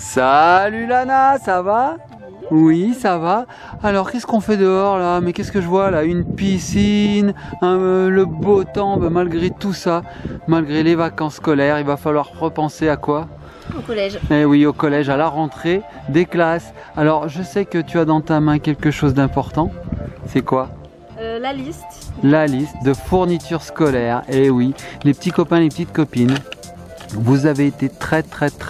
Salut Lana, ça va? Oui, ça va. Alors, qu'est-ce qu'on fait dehors là? Mais qu'est-ce que je vois là? Une piscine, le beau temps, malgré tout ça, malgré les vacances scolaires, il va falloir repenser à quoi? Au collège. Eh oui, au collège, à la rentrée des classes. Alors, je sais que tu as dans ta main quelque chose d'important. C'est quoi? La liste. La liste de fournitures scolaires. Eh oui, les petits copains, les petites copines. Vous avez été très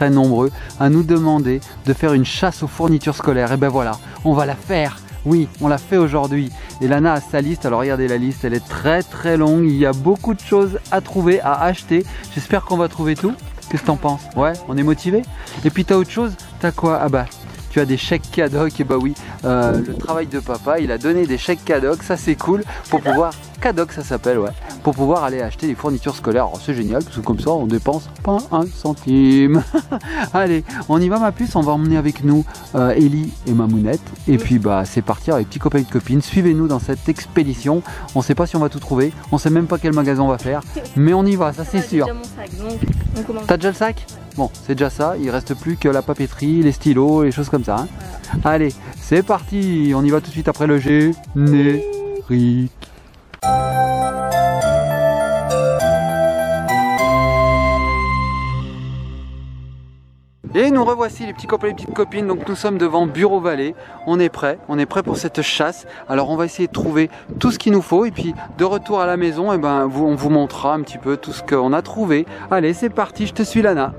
nombreux à nous demander de faire une chasse aux fournitures scolaires. Et ben voilà, on va la faire. Oui, on l'a fait aujourd'hui. Et Lana a sa liste. Alors regardez la liste, elle est très longue. Il y a beaucoup de choses à trouver, à acheter. J'espère qu'on va trouver tout. Qu'est-ce que t'en penses? Ouais, on est motivé. Et puis t'as autre chose? T'as quoi? Ah bah, tu as des chèques cadoc. Et bah oui, le travail de papa, il a donné des chèques cadoc. Ça c'est cool pour pouvoir... Cadoc ça s'appelle, ouais. Pour pouvoir aller acheter des fournitures scolaires. Alors c'est génial parce que comme ça on dépense pas un centime. Allez, on y va ma puce, on va emmener avec nous Ellie et Mamounette. Et puis bah c'est parti avec petits copains et copines. Suivez-nous dans cette expédition. On sait pas si on va tout trouver. On sait même pas quel magasin on va faire. Mais on y va, ça c'est sûr. J'ai déjà mon sac, donc on commence. T'as déjà le sac? Bon, c'est déjà ça. Il reste plus que la papeterie, les stylos, les choses comme ça. Hein. Voilà. Allez, c'est parti. On y va tout de suite après le générique. Et nous revoici les petits copains et les petites copines. Donc nous sommes devant Bureau Vallée. On est prêt pour cette chasse. Alors on va essayer de trouver tout ce qu'il nous faut. Et puis de retour à la maison, et ben, on vous montrera un petit peu tout ce qu'on a trouvé. Allez, c'est parti, je te suis Lana.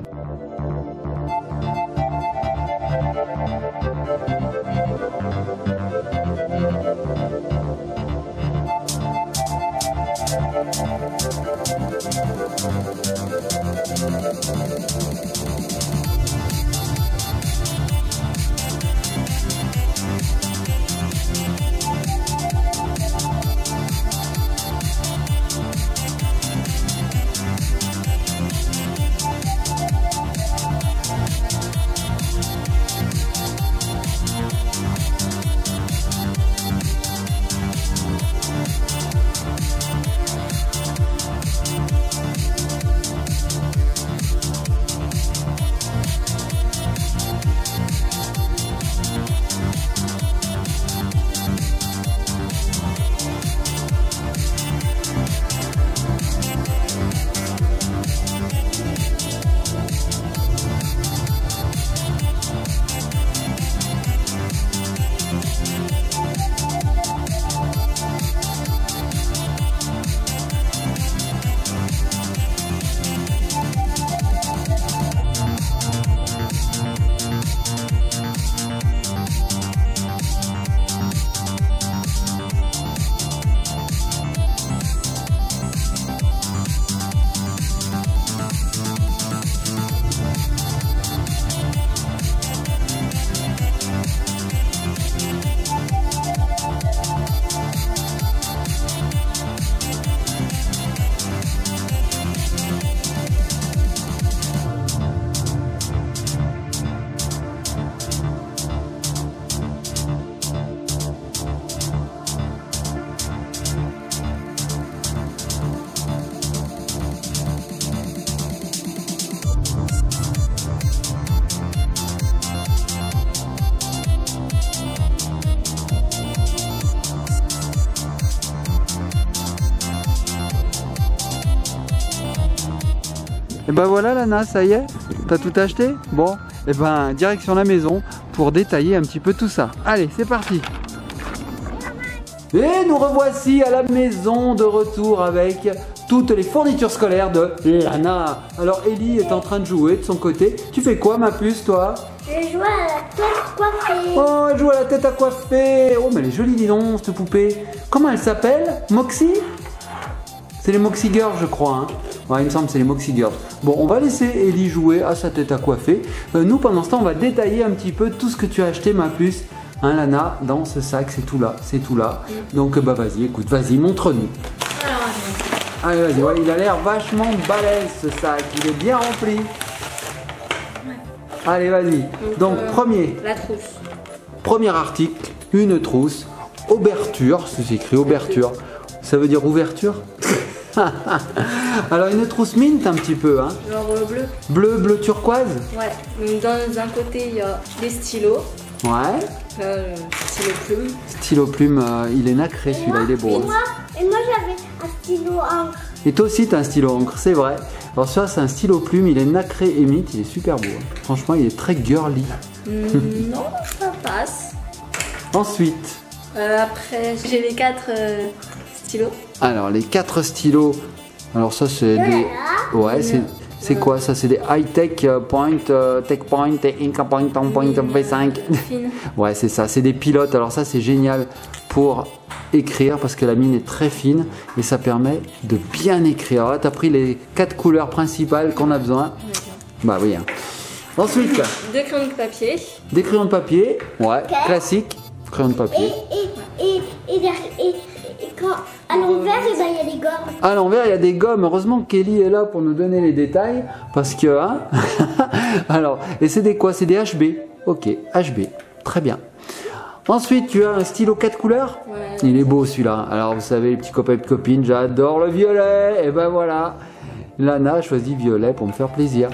Et ben voilà Lana, ça y est, t'as tout acheté? Bon, et ben direction la maison pour détailler un petit peu tout ça. Allez, c'est parti. Et nous revoici à la maison de retour avec toutes les fournitures scolaires de Lana. Alors Ellie est en train de jouer de son côté. Tu fais quoi ma puce toi? Je joue à la tête coiffée. Oh, elle joue à la tête à coiffer. Oh, mais elle est jolie, dis donc, cette poupée. Comment elle s'appelle? Moxie? C'est les Moxie Girls, je crois. Hein. Ouais, il me semble que c'est les Moxie Girls. Bon, on va laisser Ellie jouer à sa tête à coiffer. Nous, pendant ce temps, on va détailler un petit peu tout ce que tu as acheté, ma puce. Hein, Lana, dans ce sac, c'est tout là, c'est tout là. Donc, bah vas-y, écoute, vas-y, montre-nous. Allez, vas-y, ouais, il a l'air vachement balèze, ce sac. Il est bien rempli. Allez, vas-y. Donc, premier. La trousse. Premier article, une trousse. Ouverture, c'est écrit ouverture. Ça veut dire ouverture? Alors une trousse mint un petit peu, hein. Genre bleu. Bleu turquoise. Ouais. Donc dans un côté, il y a les stylos. Ouais. Stylo plume. Stylo plume, il est nacré celui-là, il est beau. Hein. Et moi j'avais un stylo encre. Et toi aussi, tu as un stylo encre, c'est vrai. Alors ça, c'est un stylo plume, il est nacré et mint, il est super beau. Hein. Franchement, il est très girly. Non, ça passe. Ensuite. Après, j'ai les 4 stylos. Alors, les 4 stylos. Alors ça, c'est des... Ouais, c'est quoi ça? C'est des high-tech point, tech point, ink point, point V5. Ouais, c'est ça, c'est des pilotes. Alors ça, c'est génial pour écrire parce que la mine est très fine et ça permet de bien écrire. Alors là, tu as pris les 4 couleurs principales qu'on a besoin. Bah oui. Hein. Ensuite, 2 crayons de papier. Des crayons de papier, ouais, classique, crayon de papier. Et quand à l'envers, il y a des gommes. À l'envers, il y a des gommes. Heureusement que Kelly est là pour nous donner les détails parce que, hein. Alors, et c'est des quoi? C'est des HB. Ok, HB, très bien. Ensuite, tu as un stylo 4 couleurs. Ouais. Il est beau celui-là. Alors, vous savez, les petits copains et copines, j'adore le violet. Et ben voilà. Lana a choisi violet pour me faire plaisir.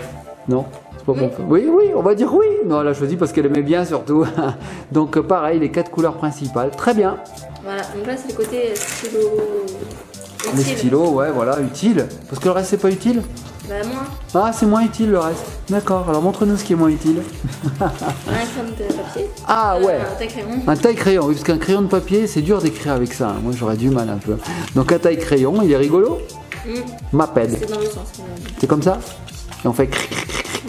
Non? C'est pas pour... Oui, on va dire oui. Non, elle a choisi parce qu'elle aimait bien surtout. Donc, pareil, les 4 couleurs principales. Très bien. Voilà, donc là, c'est le côté stylo. Les stylos, ouais, voilà, utile. Parce que le reste, c'est pas utile? Bah, moins. Ah, c'est moins utile le reste. D'accord, alors montre-nous ce qui est moins utile. Un crayon de papier. Ah ouais. Un taille-crayon. Un taille-crayon, oui, parce qu'un crayon de papier, c'est dur d'écrire avec ça. Moi, j'aurais du mal un peu. Donc, un taille-crayon, il est rigolo. M'appelle. C'est dans le sens. C'est comme ça? Et on fait...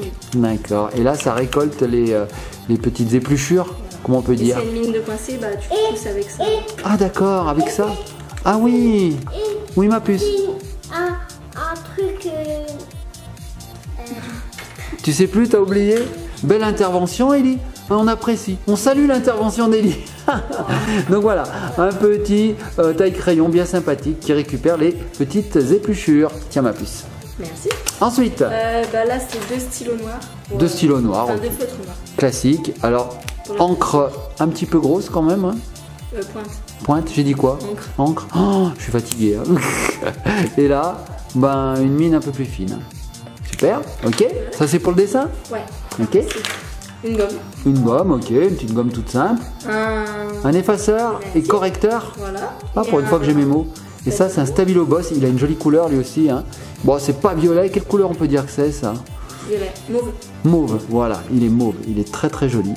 Oui. D'accord. Et là, ça récolte les petites épluchures. Voilà. Comment on peut dire? Si c'est une mine de coincé, bah, tu pousses avec ça. Ah d'accord, avec ça. Ah oui. Oui, ma puce. Un truc... Tu sais plus, t'as oublié? Belle intervention, Ellie. On apprécie. On salue l'intervention d'Ellie. Donc voilà, un petit taille-crayon bien sympathique qui récupère les petites épluchures. Tiens, ma puce. Merci. Ensuite, bah là, c'est 2 stylos noirs. Deux stylos noirs. Enfin, 2 feutres noirs. Classique. Alors, encre un petit peu grosse quand même. Hein. Pointe. Pointe, j'ai dit quoi? Encre. Oh, je suis fatigué. Hein. Et là, ben, une mine un peu plus fine. Super, ok. Ça, c'est pour le dessin? Ouais. Ok. Une gomme. Une gomme, ok. Une petite gomme toute simple. Un effaceur et correcteur. Voilà. Ah, pour une fois que j'ai mes mots. Et ça, c'est un Stabilo Boss. Il a une jolie couleur lui aussi. Hein. Bon, c'est pas violet. Quelle couleur on peut dire que c'est ça? Violet. Mauve. Mauve, voilà. Il est mauve. Il est très très joli.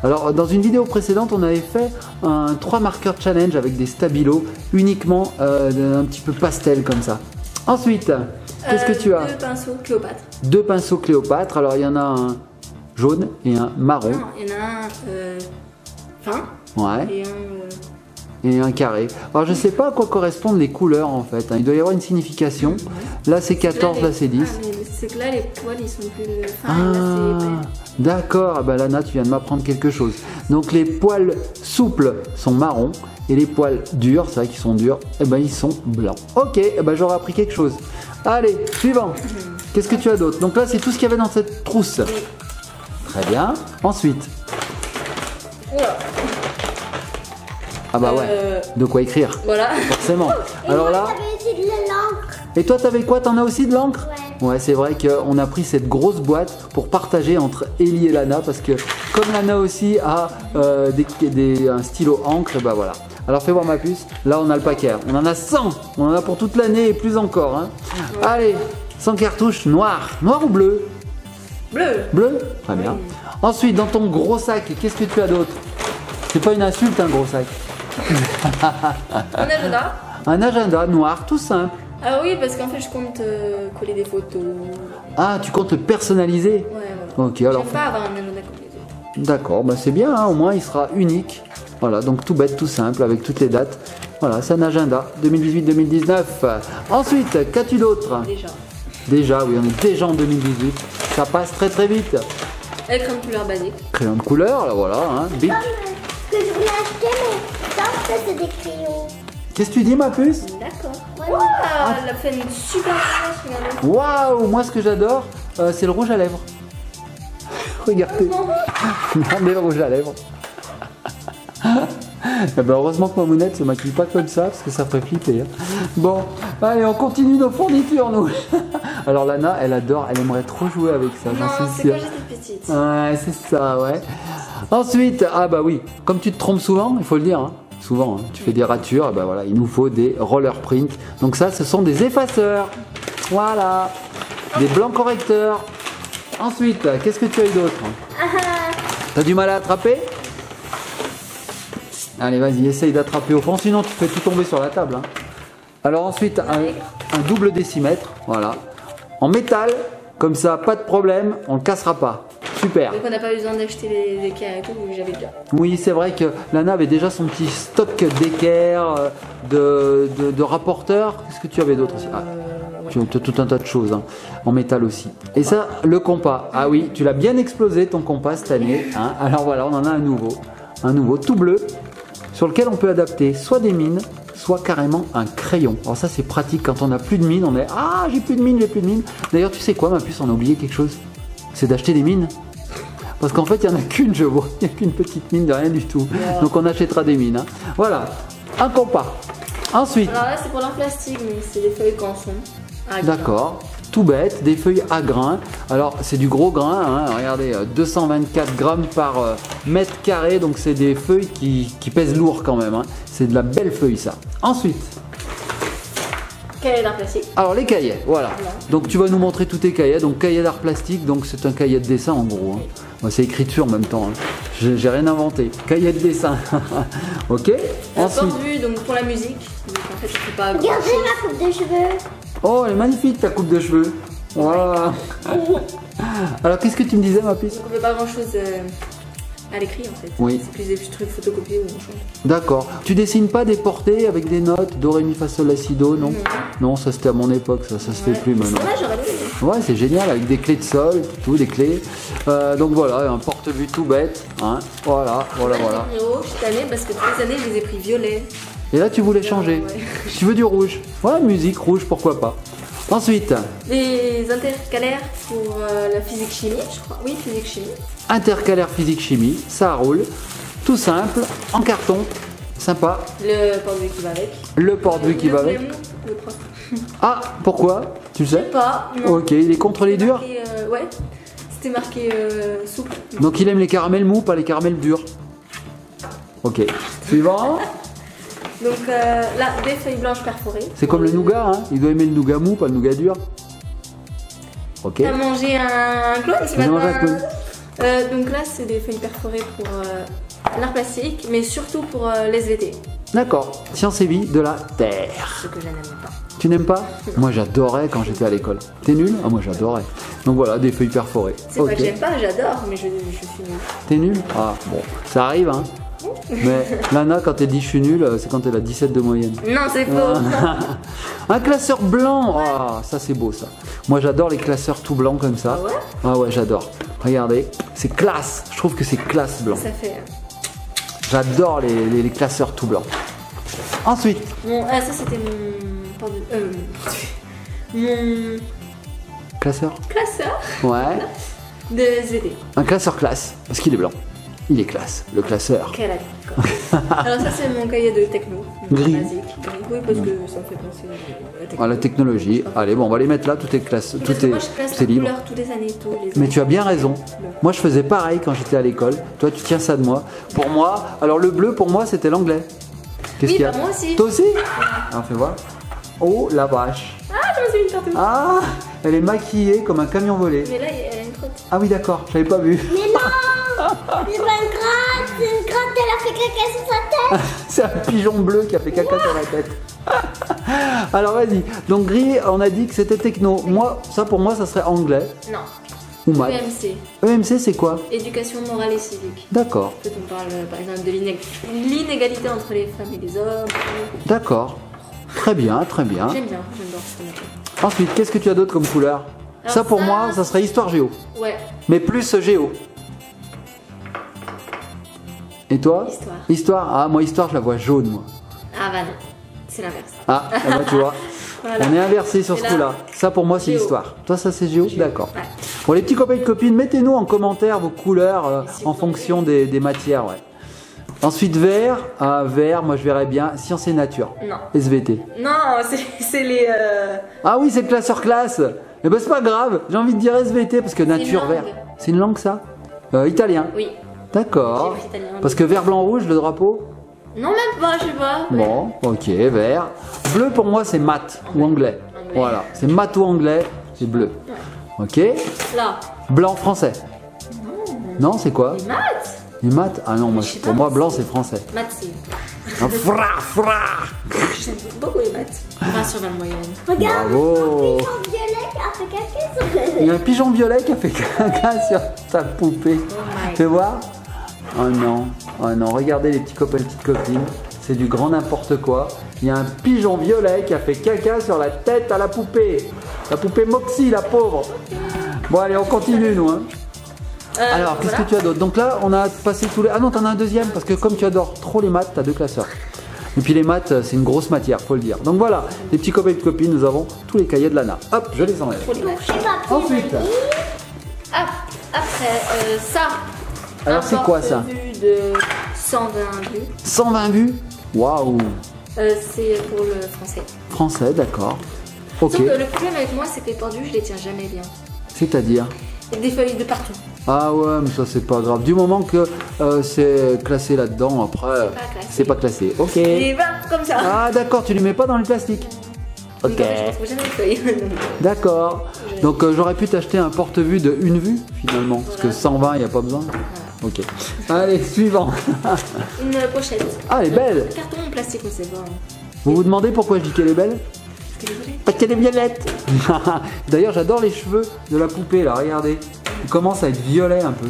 Alors, dans une vidéo précédente, on avait fait un 3 marqueurs challenge avec des Stabilo uniquement un petit peu pastel comme ça. Ensuite, qu'est-ce que tu as? 2 pinceaux Cléopâtre. 2 pinceaux Cléopâtre. Alors, il y en a un jaune et un marron. Non, il y en a un fin. Ouais. Et un carré. Alors je sais pas à quoi correspondent les couleurs en fait. Il doit y avoir une signification. Là c'est 14, là c'est 10. C'est que là les poils ils sont plus fins. Ah, d'accord. Ah bah, Lana, tu viens de m'apprendre quelque chose. Donc les poils souples sont marrons et les poils durs, c'est vrai qu'ils sont durs, et ben ils sont blancs. Ok, eh ben, j'aurais appris quelque chose. Allez, suivant. Qu'est-ce que tu as d'autre? Donc là c'est tout ce qu'il y avait dans cette trousse. Très bien. Ensuite. Oula. Ah bah ouais, de quoi écrire. Voilà. Forcément. Et alors moi, là. j'avais aussi de l'encre. Et toi, t'avais quoi? T'en as aussi de l'encre? Ouais. Ouais, c'est vrai qu'on a pris cette grosse boîte pour partager entre Ellie et Lana parce que comme Lana aussi a un stylo encre, et bah voilà. Alors fais voir ma puce. Là, on a le paquet. On en a 100. On en a pour toute l'année et plus encore. Hein. Ouais. Allez, 100 cartouches noires. Noir ou bleu? Bleu. Bleu? Très bien. Ensuite, dans ton gros sac, qu'est-ce que tu as d'autre? C'est pas une insulte, un gros sac. Un agenda. Un agenda noir, tout simple. Ah oui, parce qu'en fait, je compte coller des photos. Ah, tu comptes le personnaliser? Ouais, voilà. Ok, alors. Je vais pas avoir un agenda comme les autres. D'accord, bah c'est bien, hein, au moins il sera unique. Voilà, donc tout bête, tout simple, avec toutes les dates. Voilà, c'est un agenda 2018-2019. Ensuite, qu'as-tu d'autre? Déjà, oui, on est déjà en 2018. Ça passe très très vite. Et crayon de couleur basique. Crayon de couleur, là voilà, hein, bic. Que je voulais acheter, mais ça, c'est des crayons. Qu'est-ce que tu dis, ma puce? D'accord. Ouais. Waouh, elle a fait une super image, regardez. Waouh, moi ce que j'adore, c'est le rouge à lèvres. Regardez. Regardez le rouge à lèvres. Eh ben, heureusement que Mamounette se maquille pas comme ça, parce que ça ferait flipper. Hein. Bon, allez, on continue nos fournitures, nous. Alors Lana, elle adore, elle aimerait trop jouer avec ça, j'en Non, suis c'est sûr. quand j'étais petite. Ouais, c'est ça, ouais. Ensuite, ah bah oui, comme tu te trompes souvent, il faut le dire, hein, souvent, hein, tu fais des ratures, eh ben voilà, il nous faut des roller print. Donc ça, ce sont des effaceurs. Voilà, des blancs correcteurs. Ensuite, qu'est-ce que tu as eu d'autre? T'as du mal à attraper? Allez, vas-y, essaye d'attraper au fond, sinon tu fais tout tomber sur la table. Hein. Alors ensuite, un double décimètre, voilà. En métal, comme ça, pas de problème, on le cassera pas. Super. Donc on n'a pas besoin d'acheter les équerres et tout, vu que j'avais déjà. Oui, c'est vrai que Lana avait déjà son petit stock d'équerres, de rapporteurs. Qu'est-ce que tu avais d'autre aussi? Tu as tout un tas de choses, hein, en métal aussi. Et ça, le compas. Ah oui, tu l'as bien explosé ton compas cette année. Hein. Alors voilà, on en a un nouveau tout bleu, sur lequel on peut adapter soit des mines, soit carrément un crayon. Alors ça, c'est pratique quand on n'a plus de mines. On est ah, j'ai plus de mines, j'ai plus de mines. D'ailleurs, tu sais quoi, ma puce, on a oublié quelque chose. C'est d'acheter des mines. Parce qu'en fait, il n'y en a qu'une, je vois. Il n'y a qu'une petite mine de rien du tout. Donc on achètera des mines. Hein. Voilà, un compas. Ensuite. Alors là, c'est pour l'art plastique, mais c'est des feuilles canson. D'accord, tout bête, des feuilles à grains. Alors c'est du gros grain, hein. Regardez, 224 grammes par mètre carré, donc c'est des feuilles qui pèsent lourd quand même. Hein. C'est de la belle feuille ça. Ensuite, cahier d'art plastique. alors les cahiers, voilà. Donc tu vas nous montrer tous tes cahiers. Donc cahier d'art plastique, donc c'est un cahier de dessin en gros. Hein. Moi, c'est écriture en même temps. Hein. J'ai rien inventé. Cahier de dessin. Ok. Ensuite. Porte-vue, donc pour la musique. Donc en fait, je fais pas grand Regardez chose. ma coupe de cheveux. Oh, elle est magnifique ta coupe de cheveux. Voilà. Alors qu'est-ce que tu me disais ma puce? Donc on fait pas grand chose à l'écrit en fait. Oui. C'est plus des petits trucs photocopiés ou machin. D'accord. Tu dessines pas des portées avec des notes do, ré, mi, fa, sol, la, si, do, non? Non, ça c'était à mon époque, ça se fait plus maintenant. C'est vrai, j'aurais aimé. Ouais, c'est génial avec des clés de sol, tout, des clés. Donc voilà, un porte-vue tout bête. Hein. Voilà. Cette année, parce que toutes les années, je les ai pris violets. Et là, tu voulais changer. Ouais. Tu veux du rouge. Ouais, musique rouge, pourquoi pas. Ensuite, Les intercalaires pour la physique-chimie, je crois. Oui, physique-chimie. intercalaire physique-chimie, ça roule. Tout simple, en carton, sympa. Le porte-vue qui va avec. Le porte-vue qui va avec. Le prof. Ah, pourquoi? Tu le sais? Pas, non. Ok, il est contre les durs. Ouais, c'était marqué souple. Donc il aime les caramels mous, pas les caramels durs. Ok. Suivant. Donc là, des feuilles blanches perforées. C'est comme le nougat, hein. Il doit aimer le nougat mou, pas le nougat dur. Ok. T'as mangé un clone ce J'ai mangé un matin. clone. Donc là, c'est des feuilles perforées pour l'art plastique, mais surtout pour l'SVT, D'accord. Science et vie de la Terre. ce que je n'aime pas. Tu n'aimes pas? Moi j'adorais quand j'étais à l'école. T'es nul? Ah moi j'adorais. Donc voilà, des feuilles perforées. C'est pas que j'aime pas, j'adore, mais je suis nulle. T'es nul? Ah bon, ça arrive hein. Mais Lana, quand elle dit je suis nul, c'est quand elle a 17 de moyenne. Non, c'est faux. Un classeur blanc, ah, ça c'est beau ça. Moi j'adore les classeurs tout blancs comme ça. Ah ouais? Ah ouais, j'adore. Regardez, c'est classe. Je trouve que c'est classe blanc. Ça fait. J'adore les classeurs tout blancs. Ensuite, Bon, ça c'était mon classeur. classeur Ouais. de SVT. Un classeur classe, parce qu'il est blanc. Il est classe, le classeur. Quelle année encore. Alors ça c'est mon cahier de techno. Gris. Basique. Oui, parce que ça me fait penser à la techno. Ah, la technologie. Allez, bon, on va les mettre là, tout est classe, Parce tout que est, moi je classe c'est la libre. couleur tous les années, tous les Mais années. tu as bien raison. Moi, je faisais pareil quand j'étais à l'école. Toi, tu tiens ça de moi. Pour moi, alors le bleu, pour moi, c'était l'anglais. Qu'est-ce Oui, qu'il y a? bah, moi aussi. Toi aussi? Alors, fais voir. Oh, la vache. Ah, je me suis mis partout. Ah, elle est maquillée comme un camion volé. Mais là, elle a une crotte. Ah oui, d'accord, j'avais pas vu. Mais non, c'est pas une gratte, c'est une gratte, elle a fait caca sur sa tête. C'est un pigeon bleu qui a fait caca sur la tête. Alors, vas-y. Donc, gris, on a dit que c'était techno. Moi, ça pour moi, ça serait anglais Non. ou maths. EMC, EMC, c'est quoi? éducation morale et civique. D'accord, Quand on parle par exemple de l'inégalité entre les femmes et les hommes. d'accord. Très bien, très bien. J'adore ce qu'on appelle. Ensuite, qu'est-ce que tu as d'autre comme couleur? Alors Ça, pour ça- moi, ça serait histoire géo. Ouais, Mais plus géo. Et toi? Histoire. Histoire. Ah, moi, histoire, je la vois jaune, moi. ah bah non, c'est l'inverse. Ah, bah, tu vois. Voilà. On est inversé sur Et ce là, coup-là. Ça, pour moi, c'est géo. histoire. Toi, ça, c'est géo? D'accord. Ouais. Bon, les petits copains et copines, mettez-nous en commentaire vos couleurs si en vous fonction des matières. Ouais. Ensuite vert, vert, moi je verrais bien sciences et nature. Non. SVT. Non, c'est les... Ah oui, c'est le classeur classe. Eh ben c'est pas grave, j'ai envie de dire SVT parce que nature une vert. langue. C'est une langue ça? Italien. Oui. D'accord. J'ai pris italien. Parce que vert, blanc, rouge, le drapeau? Non, même pas, je sais pas. Ouais. Bon, ok, vert. Bleu pour moi c'est maths ou anglais. Anglais. Voilà, c'est maths ou anglais, c'est bleu. Ouais. Ok. Là. Blanc, français. Non, c'est quoi? Les maths. Les maths? Ah non, moi, Je sais pour pas, moi mais blanc c'est français. Maths, c'est... Ah, fra. J'aime beaucoup les maths. 20 sur 20 moyenne. Regarde, Bravo. un pigeon violet qui a fait caca sur Il y a un pigeon violet qui a fait caca sur ta poupée. Oh my Fais voir. Oh non, regardez les petits copains et petites copines, c'est du grand n'importe quoi. Il y a un pigeon violet qui a fait caca sur la tête à la poupée. La poupée Moxie, la pauvre. Bon allez, on continue nous. Hein. Alors, qu'est-ce que tu as d'autre? Donc là, on a passé tous les... Ah non, t'en as un deuxième, parce que comme tu adores trop les maths, t'as 2 classeurs. Et puis les maths, c'est une grosse matière, faut le dire. Donc voilà, les petits copains et petites copines, nous avons tous les cahiers de Lana. Hop, je les enlève. Pour les maths. Ensuite, Après, ça. alors c'est quoi ça? Vue de 120 vues. 120 vues? Waouh. C'est pour le français. Français, d'accord. Ok, Sauf que le problème avec moi, c'est que les tordus, je les tiens jamais bien. c'est-à-dire? Il y a des feuilles de partout. Ah ouais, mais ça c'est pas grave. Du moment que c'est classé là-dedans, après, pas classé. c'est pas classé. Ok. Et ben, comme ça. Ah d'accord, tu les mets pas dans les plastiques. Oui, Ok. en fait, je ne trouve jamais les feuilles. D'accord. Donc j'aurais pu t'acheter un porte-vue de une vue finalement, parce que 120, il n'y a pas besoin. Ok. Allez, suivant. Une pochette. Ah, elle est belle. Carton en plastique, mais c'est bon. Vous vous demandez pourquoi je dis qu'elle est belle? Parce que les Parce qu'elle est violette. D'ailleurs, j'adore les cheveux de la poupée là, regardez. Ils commencent à être violets un peu.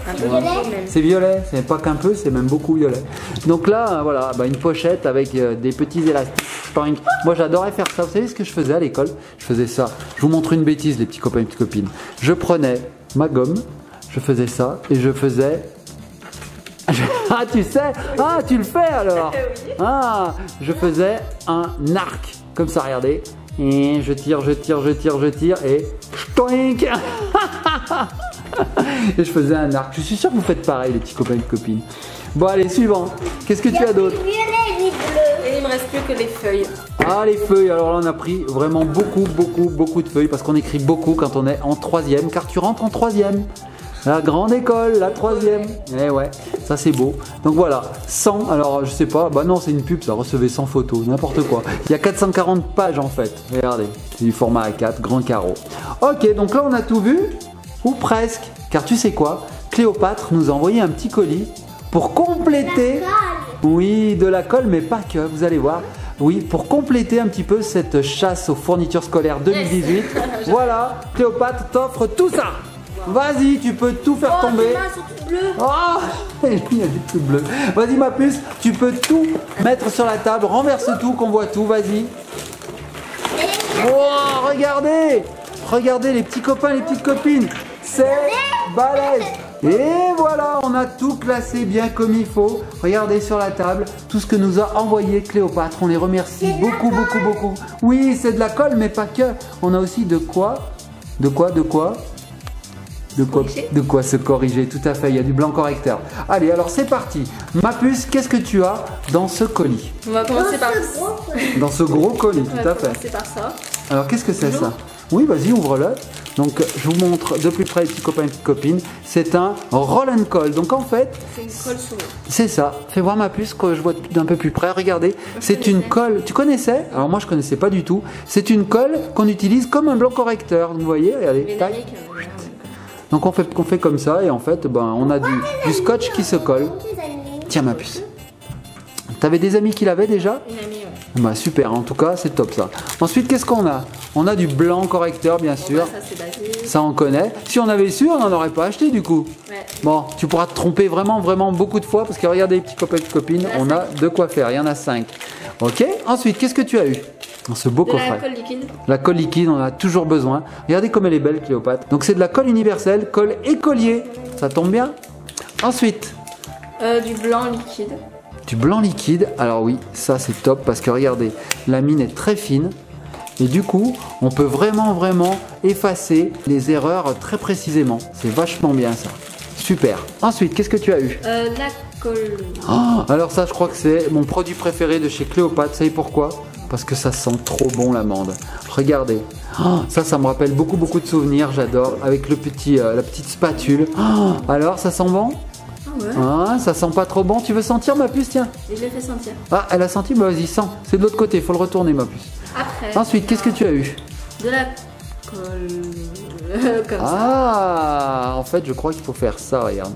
un peu Violet. violet même. C'est violet, c'est pas qu'un peu, c'est même beaucoup violet. Donc là, voilà, bah, une pochette avec des petits élastiques. Toink. Moi j'adorais faire ça. Vous savez ce que je faisais à l'école? Je faisais ça. Je vous montre une bêtise, les petits copains et petites copines. Je prenais ma gomme, je faisais ça et je faisais. Ah, tu sais? Ah, tu le fais alors? Oui. Ah, je faisais un arc. Comme ça, regardez. Et je tire et. Toink. Et je faisais un arc. Je suis sûr que vous faites pareil, les petits copains et copines. Bon, allez, suivant. Qu'est-ce que tu as d'autre? Violet ni bleu. Et il me reste plus que les feuilles. Ah, les feuilles. Alors là, on a pris vraiment beaucoup de feuilles parce qu'on écrit beaucoup quand on est en 3e, car tu rentres en 3e. La grande école, la 3e. Eh ouais, ça c'est beau. Donc voilà, 100, alors je sais pas, bah non, c'est une pub, ça recevait 100 photos, n'importe quoi. Il y a 440 pages en fait. Regardez, c'est du format A4, grand carreau. Ok, donc là on a tout vu, ou presque. Car tu sais quoi? Cléopâtre nous a envoyé un petit colis pour compléter. Oui, de la colle, mais pas que, vous allez voir. Oui, pour compléter un petit peu cette chasse aux fournitures scolaires 2018. Voilà, Cléopâtre t'offre tout ça. Vas-y, tu peux tout faire Oh, tomber. tes mains sont toutes bleues. Oh, il y a des trucs bleus. Vas-y ma puce, tu peux tout mettre sur la table. Renverse tout, qu'on voit tout, vas-y. Wow, regardez. Regardez les petits copains, les petites copines. C'est balèze. Et voilà, on a tout classé bien comme il faut. Regardez sur la table tout ce que nous a envoyé Cléopâtre. On les remercie beaucoup. Oui, c'est de la colle, mais pas que. On a aussi de quoi? De quoi se corriger, tout à fait, il y a du blanc correcteur. Allez, alors c'est parti. Ma puce, qu'est-ce que tu as dans ce colis? On va commencer par... Dans ce gros colis, On tout va à fait. commencer par ça. Alors qu'est-ce que c'est ça? Oui, vas-y, ouvre-le. Donc je vous montre de plus près les petits copains et petites copines. C'est un roll and coll. Donc en fait, C'est une colle souris. c'est ça. Fais voir ma puce que je vois d'un peu plus près. Regardez, c'est une colle. Tu connaissais? Alors moi je connaissais pas du tout. C'est une colle qu'on utilise comme un blanc correcteur. Vous voyez? Regardez. Tac. Donc on fait comme ça et en fait ben, on a du scotch qui se colle. Tiens ma puce. T'avais des amis qui l'avaient déjà? Une amie, ouais. Bah super, en tout cas c'est top ça. Ensuite qu'est-ce qu'on a? On a du blanc correcteur bien sûr. Bon, bah, ça c'est basique. Ça on connaît. Si on avait su, on n'en aurait pas acheté du coup. Ouais. Bon, tu pourras te tromper vraiment beaucoup de fois parce que regardez les petits copains et petites copines, on a de quoi faire. Il y en a 5. Ok, ensuite qu'est-ce que tu as eu dans ce beau De la coffret? colle liquide. La colle liquide, on en a toujours besoin. Regardez comme elle est belle, Cléopâtre. Donc c'est de la colle universelle, colle écolier. Ça tombe bien. Ensuite, Du blanc liquide. du blanc liquide. Alors oui, ça c'est top parce que regardez, la mine est très fine. Et du coup, on peut vraiment effacer les erreurs très précisément. C'est vachement bien ça. Super. Ensuite, qu'est-ce que tu as eu? La colle. Oh, alors ça, je crois que c'est mon produit préféré de chez Cléopâtre. Vous savez pourquoi? Parce que ça sent trop bon l'amande. Regardez. Oh, ça me rappelle beaucoup de souvenirs. J'adore. Avec le petit, la petite spatule. Oh, alors, ça sent bon? Ah ouais. Ah, ça sent pas trop bon. Tu veux sentir, ma puce? Tiens. Et je l'ai fait sentir. Ah, elle a senti? Bah vas-y, sens. C'est de l'autre côté. Faut le retourner, ma puce. Après. Ensuite, qu'est-ce que tu as eu? De la colle. Comme ça. Ah, en fait, je crois qu'il faut faire ça, regarde.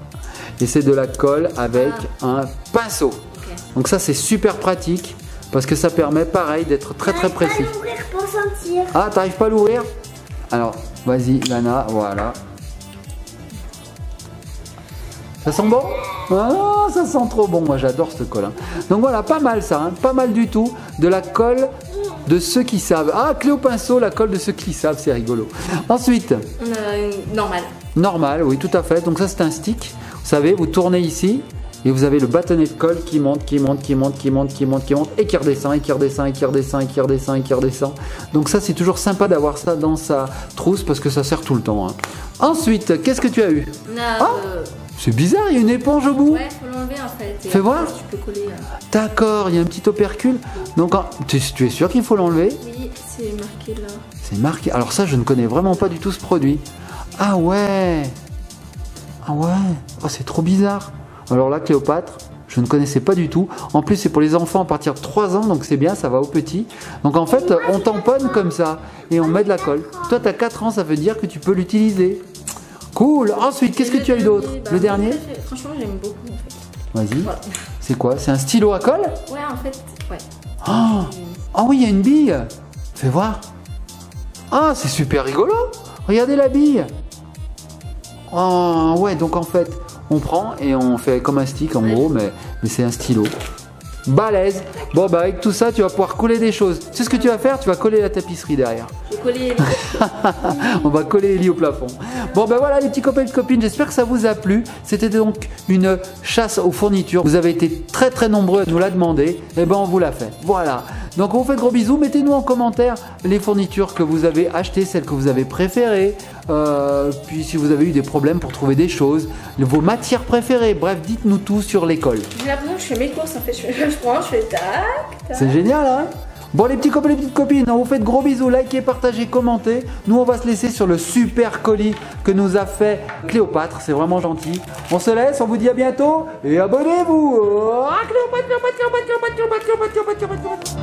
Et c'est de la colle avec un pinceau. Ok. Donc ça, c'est super pratique parce que ça permet, pareil, d'être très précis. Je vais l'ouvrir pour sentir. Ah, t'arrives pas à l'ouvrir? Alors, vas-y, Lana, voilà. Ça sent bon? Ah, ça sent trop bon. Moi, j'adore cette colle. Hein. Donc voilà, pas mal ça, hein. Pas mal du tout. De la colle de ceux qui savent. Ah, Clé au pinceau, la colle de ceux qui savent, c'est rigolo. Ensuite, On a une normale. normal, oui, tout à fait. Donc ça, c'est un stick. Vous savez, vous tournez ici et vous avez le bâtonnet de colle qui monte, qui monte, qui monte, qui monte, qui monte, qui monte et qui redescend, et qui redescend, et qui redescend, et qui redescend, et qui redescend. Donc ça, c'est toujours sympa d'avoir ça dans sa trousse parce que ça sert tout le temps. Hein. Ensuite, qu'est-ce que tu as eu? On a. Ah c'est bizarre, il y a une éponge au bout. Ouais, faut l'enlever en fait. Et Fais après, voir. Tu peux coller. D'accord, il y a un petit opercule. Donc, tu es sûr qu'il faut l'enlever? Oui, c'est marqué là. C'est marqué. Alors ça, je ne connais vraiment pas du tout ce produit. Ah ouais. Ah ouais. Oh, c'est trop bizarre. Alors là, Cléopâtre, je ne connaissais pas du tout. En plus, c'est pour les enfants à partir de 3 ans, donc c'est bien, ça va aux petits. Donc en fait, on tamponne comme ça et on met de la colle. Toi, tu as 4 ans, ça veut dire que tu peux l'utiliser. Cool. Ensuite, qu'est-ce que tu as eu d'autre? Le dernier? Franchement, j'aime beaucoup en fait. Vas-y. Voilà. C'est quoi? C'est un stylo à colle? Ouais, en fait, ouais. Oh, oh oui, il y a une bille. Fais voir. Ah, c'est super rigolo. Regardez la bille. Oh, ouais, donc en fait, on prend et on fait comme un stick en gros, mais c'est un stylo. Balèze. Bon, bah avec tout ça, tu vas pouvoir coller des choses. Tu sais ce que tu vas faire? Tu vas coller la tapisserie derrière. J'ai collé. On va coller Ellie au plafond. Bon ben voilà les petits copains et copines, j'espère que ça vous a plu. C'était donc une chasse aux fournitures. Vous avez été très nombreux à nous la demander. Et ben on vous l'a fait. Voilà. Donc on vous fait de gros bisous. Mettez-nous en commentaire les fournitures que vous avez achetées, celles que vous avez préférées. Puis si vous avez eu des problèmes pour trouver des choses, vos matières préférées. Bref, dites-nous tout sur l'école. J'ai l'impression que je fais mes courses en fait. Je prends, je fais tac, tac. C'est génial hein. Bon les petits copains et les petites copines, on vous fait de gros bisous, likez, partagez, commentez. Nous on va se laisser sur le super colis que nous a fait Cléopâtre, c'est vraiment gentil. On se laisse, on vous dit à bientôt et abonnez-vous. Ah, Cléopâtre, Cléopâtre, Cléopâtre, Cléopâtre, Cléopâtre, Cléopâtre, Cléopâtre, Cléopâtre, Cléopâtre.